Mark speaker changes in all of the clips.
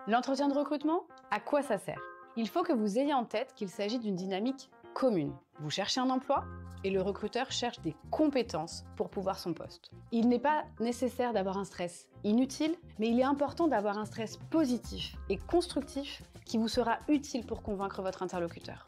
Speaker 1: L'entretien de recrutement, à quoi ça sert? Il faut que vous ayez en tête qu'il s'agit d'une dynamique commune. Vous cherchez un emploi et le recruteur cherche des compétences pour pouvoir son poste. Il n'est pas nécessaire d'avoir un stress inutile, mais il est important d'avoir un stress positif et constructif qui vous sera utile pour convaincre votre interlocuteur.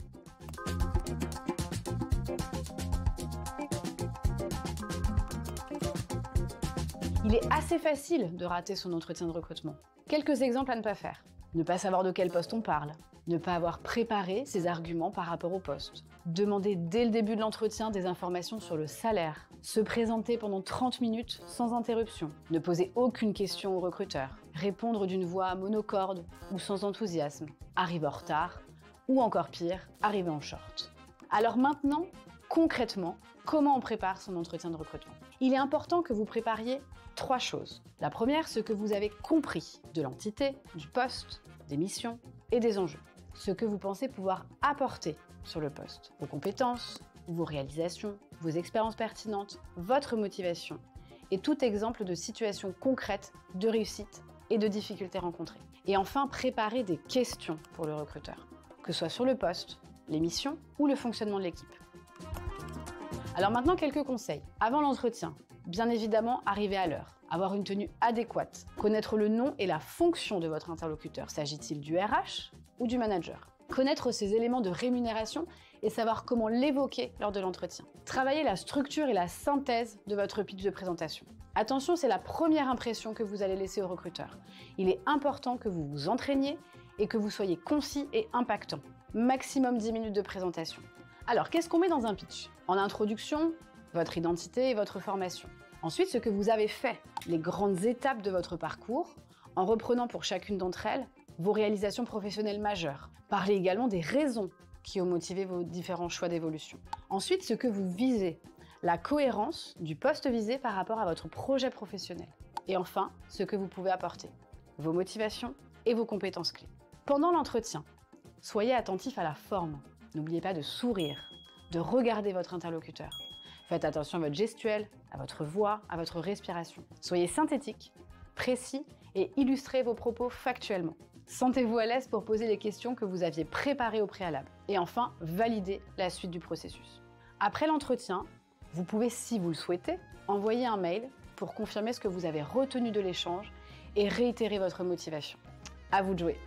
Speaker 1: Il est assez facile de rater son entretien de recrutement. Quelques exemples à ne pas faire. Ne pas savoir de quel poste on parle. Ne pas avoir préparé ses arguments par rapport au poste. Demander dès le début de l'entretien des informations sur le salaire. Se présenter pendant 30 minutes sans interruption. Ne poser aucune question au recruteur. Répondre d'une voix monocorde ou sans enthousiasme. Arriver en retard. Ou encore pire, arriver en short. Alors maintenant, concrètement, comment on prépare son entretien de recrutement? Il est important que vous prépariez 3 choses. La première, ce que vous avez compris de l'entité, du poste, des missions et des enjeux. Ce que vous pensez pouvoir apporter sur le poste. Vos compétences, vos réalisations, vos expériences pertinentes, votre motivation et tout exemple de situation concrète, de réussite et de difficultés rencontrées. Et enfin, préparer des questions pour le recruteur, que ce soit sur le poste, les missions ou le fonctionnement de l'équipe. Alors maintenant, quelques conseils. Avant l'entretien, bien évidemment, arriver à l'heure, avoir une tenue adéquate, connaître le nom et la fonction de votre interlocuteur. S'agit-il du RH ou du manager? Connaître ses éléments de rémunération et savoir comment l'évoquer lors de l'entretien. Travailler la structure et la synthèse de votre pitch de présentation. Attention, c'est la première impression que vous allez laisser au recruteur. Il est important que vous vous entraîniez et que vous soyez concis et impactant. Maximum 10 minutes de présentation. Alors, qu'est-ce qu'on met dans un pitch? En introduction, votre identité et votre formation. Ensuite, ce que vous avez fait, les grandes étapes de votre parcours, en reprenant pour chacune d'entre elles vos réalisations professionnelles majeures. Parlez également des raisons qui ont motivé vos différents choix d'évolution. Ensuite, ce que vous visez, la cohérence du poste visé par rapport à votre projet professionnel. Et enfin, ce que vous pouvez apporter, vos motivations et vos compétences clés. Pendant l'entretien, soyez attentif à la forme. N'oubliez pas de sourire, de regarder votre interlocuteur. Faites attention à votre gestuelle, à votre voix, à votre respiration. Soyez synthétique, précis et illustrez vos propos factuellement. Sentez-vous à l'aise pour poser les questions que vous aviez préparées au préalable. Et enfin, validez la suite du processus. Après l'entretien, vous pouvez, si vous le souhaitez, envoyer un mail pour confirmer ce que vous avez retenu de l'échange et réitérer votre motivation. À vous de jouer!